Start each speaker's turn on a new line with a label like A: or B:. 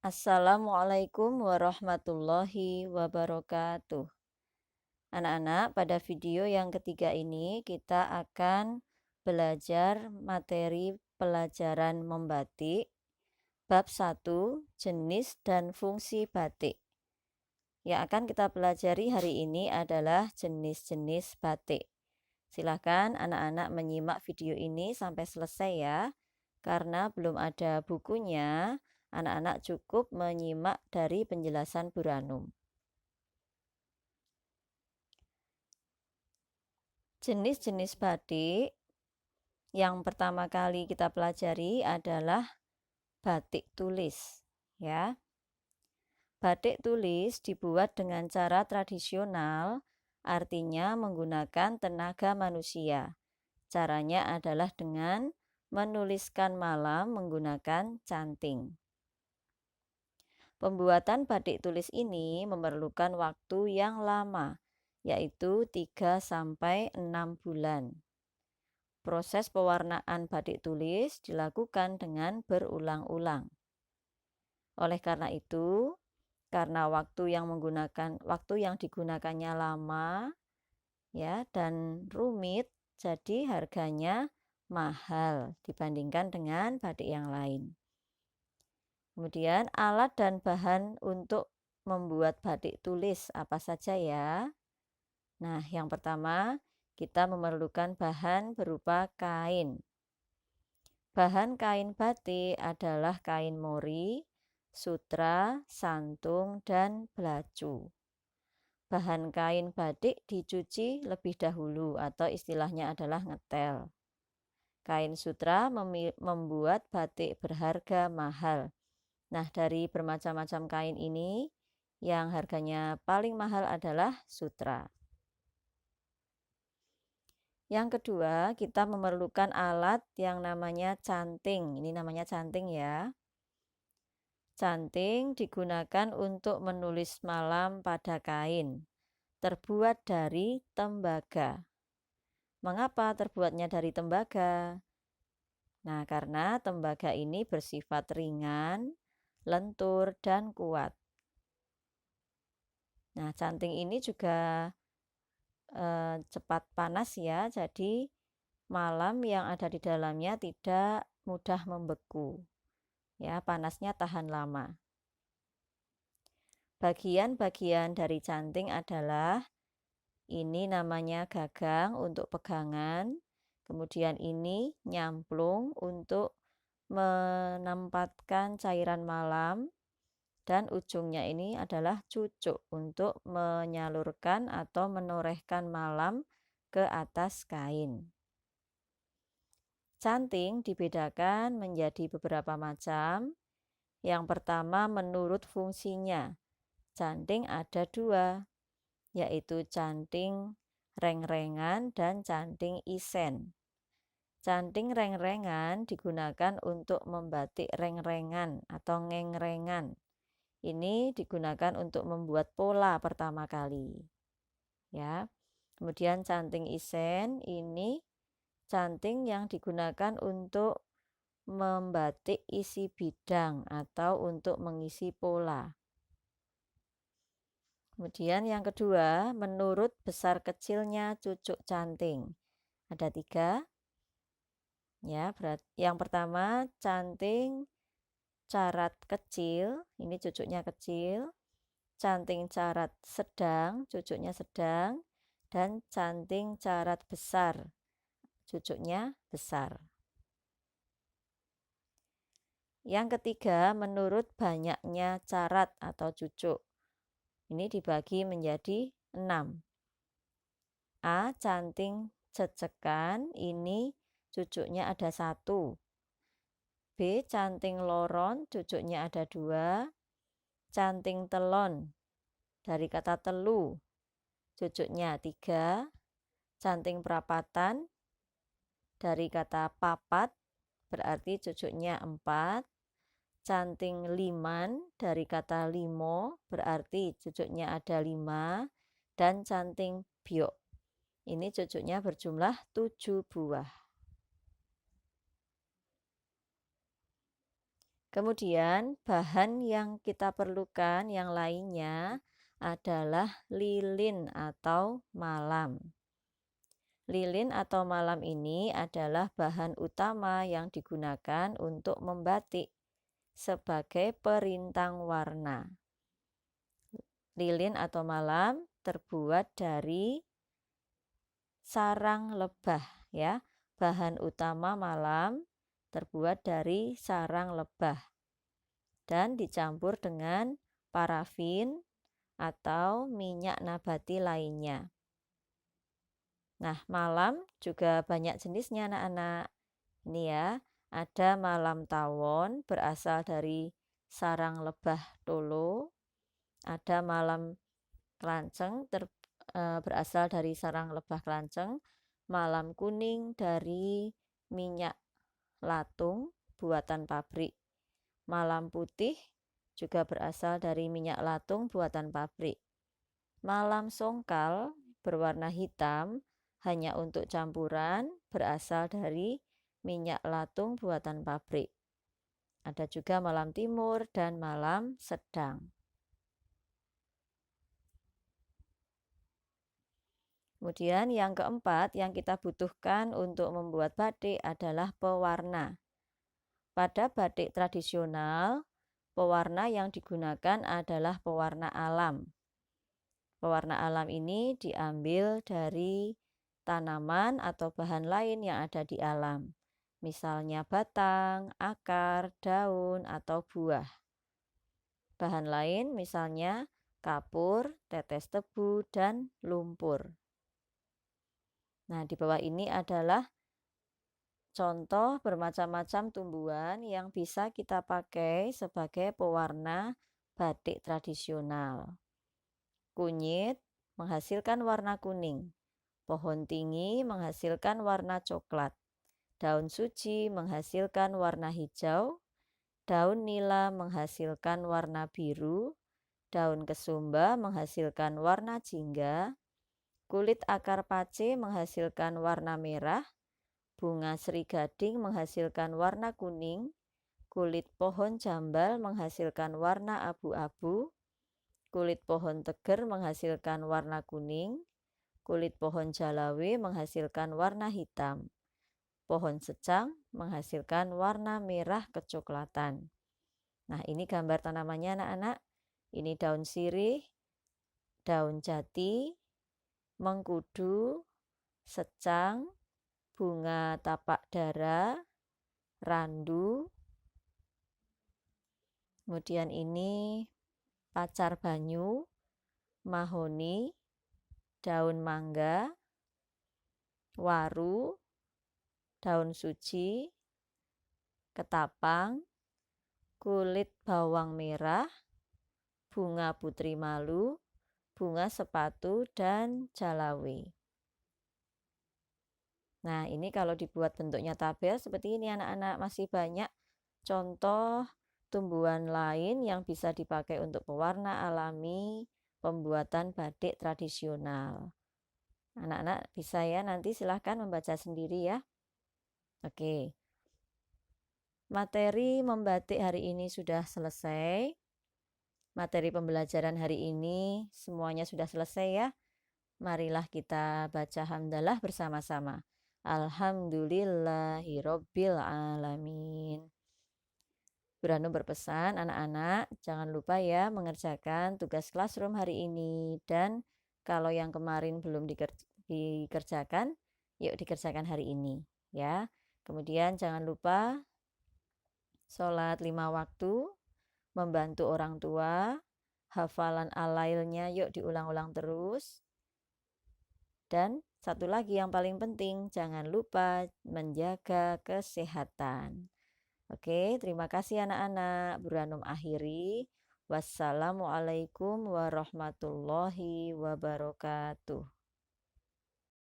A: Assalamualaikum warahmatullahi wabarakatuh. Anak-anak, pada video yang ketiga ini kita akan belajar materi pelajaran membatik bab 1 jenis dan fungsi batik. Yang akan kita pelajari hari ini adalah jenis-jenis batik. Silahkan anak-anak menyimak video ini sampai selesai ya. Karena belum ada bukunya, anak-anak cukup menyimak dari penjelasan Bu Ranum. Jenis-jenis batik yang pertama kali kita pelajari adalah batik tulis, ya. Batik tulis dibuat dengan cara tradisional, artinya menggunakan tenaga manusia. Caranya adalah dengan menuliskan malam menggunakan canting. Pembuatan batik tulis ini memerlukan waktu yang lama, yaitu 3-6 bulan. Proses pewarnaan batik tulis dilakukan dengan berulang-ulang. Oleh karena itu, karena waktu yang digunakannya lama ya dan rumit, jadi harganya mahal dibandingkan dengan batik yang lain. Kemudian alat dan bahan untuk membuat batik tulis apa saja ya? Nah, yang pertama kita memerlukan bahan berupa kain. Bahan kain batik adalah kain mori, sutra, santung, dan belacu. Bahan kain batik dicuci lebih dahulu atau istilahnya adalah ngetel. Kain sutra membuat batik berharga mahal. Nah, dari bermacam-macam kain ini, yang harganya paling mahal adalah sutra. Yang kedua, kita memerlukan alat yang namanya canting. Ini namanya canting ya. Canting digunakan untuk menulis malam pada kain. Terbuat dari tembaga. Mengapa terbuatnya dari tembaga? Nah, karena tembaga ini bersifat ringan, lentur, dan kuat. Nah, canting ini juga cepat panas ya, jadi malam yang ada di dalamnya tidak mudah membeku. Ya, panasnya tahan lama. Bagian-bagian dari canting adalah ini namanya gagang untuk pegangan, kemudian ini nyamplung untuk menempatkan cairan malam, dan ujungnya ini adalah cucuk untuk menyalurkan atau menorehkan malam ke atas kain. Canting dibedakan menjadi beberapa macam. Yang pertama menurut fungsinya. Canting ada dua, yaitu canting reng-rengan dan canting isen. Canting reng-rengan digunakan untuk membatik reng-rengan atau ngeng-rengan. Ini digunakan untuk membuat pola pertama kali. Ya. Kemudian canting isen ini canting yang digunakan untuk membatik isi bidang atau untuk mengisi pola. Kemudian yang kedua, menurut besar kecilnya cucuk canting. Ada 3. Ya, yang pertama canting carat kecil, ini cucuknya kecil. Canting carat sedang, cucuknya sedang, dan canting carat besar, cucuknya besar. Yang ketiga, menurut banyaknya carat atau cucuk. Ini dibagi menjadi 6. A. Canting cecekan, ini cucuknya ada 1. B. Canting loron, cucuknya ada 2. Canting telon, dari kata telu, cucuknya 3. Canting perapatan, dari kata papat, berarti cucuknya 4. Canting liman, dari kata limo, berarti cucuknya ada 5. Dan canting biok, ini cucuknya berjumlah 7 buah. Kemudian bahan yang kita perlukan yang lainnya adalah lilin atau malam. Lilin atau malam ini adalah bahan utama yang digunakan untuk membatik sebagai perintang warna. Lilin atau malam terbuat dari sarang lebah ya. Bahan utama malam terbuat dari sarang lebah dan dicampur dengan parafin atau minyak nabati lainnya. Nah, malam juga banyak jenisnya anak-anak. Ini ya, ada malam tawon berasal dari sarang lebah tolo, ada malam kelanceng berasal dari sarang lebah kelanceng, malam kuning dari minyak latung buatan pabrik, malam putih juga berasal dari minyak latung buatan pabrik, malam songkal berwarna hitam hanya untuk campuran berasal dari minyak latung buatan pabrik. Ada juga malam timur dan malam sedang. Kemudian yang keempat yang kita butuhkan untuk membuat batik adalah pewarna. Pada batik tradisional, pewarna yang digunakan adalah pewarna alam. Pewarna alam ini diambil dari tanaman atau bahan lain yang ada di alam. Misalnya batang, akar, daun, atau buah. Bahan lain misalnya kapur, tetes tebu, dan lumpur. Nah, di bawah ini adalah contoh bermacam-macam tumbuhan yang bisa kita pakai sebagai pewarna batik tradisional. Kunyit menghasilkan warna kuning. Pohon tinggi menghasilkan warna coklat. Daun suci menghasilkan warna hijau. Daun nila menghasilkan warna biru. Daun kesumba menghasilkan warna jingga. Kulit akar pace menghasilkan warna merah. Bunga serigading menghasilkan warna kuning. Kulit pohon jambal menghasilkan warna abu-abu. Kulit pohon teger menghasilkan warna kuning. Kulit pohon jalawe menghasilkan warna hitam. Pohon secang menghasilkan warna merah kecoklatan. Nah, ini gambar tanamannya anak-anak. Ini daun sirih, daun jati, mengkudu, secang, bunga tapak dara, randu. Kemudian ini pacar banyu, mahoni, daun mangga, waru, daun suci, ketapang, kulit bawang merah, bunga putri malu, bunga sepatu, dan jalawe. Nah, ini kalau dibuat bentuknya tabel seperti ini anak-anak, masih banyak contoh tumbuhan lain yang bisa dipakai untuk pewarna alami pembuatan batik tradisional. Anak-anak bisa ya, nanti silahkan membaca sendiri ya. Oke. Materi membatik hari ini sudah selesai. Materi pembelajaran hari ini semuanya sudah selesai ya. Marilah kita baca hamdalah bersama-sama. Alhamdulillahirabbil alamin. Buranu berpesan, anak-anak jangan lupa ya mengerjakan tugas classroom hari ini. Dan kalau yang kemarin belum dikerjakan, yuk dikerjakan hari ini ya. Kemudian jangan lupa sholat 5 waktu, membantu orang tua, hafalan alailnya yuk diulang-ulang terus. Dan satu lagi yang paling penting, jangan lupa menjaga kesehatan. Oke, terima kasih anak-anak. Buranum akhiri. Wassalamualaikum warahmatullahi wabarakatuh.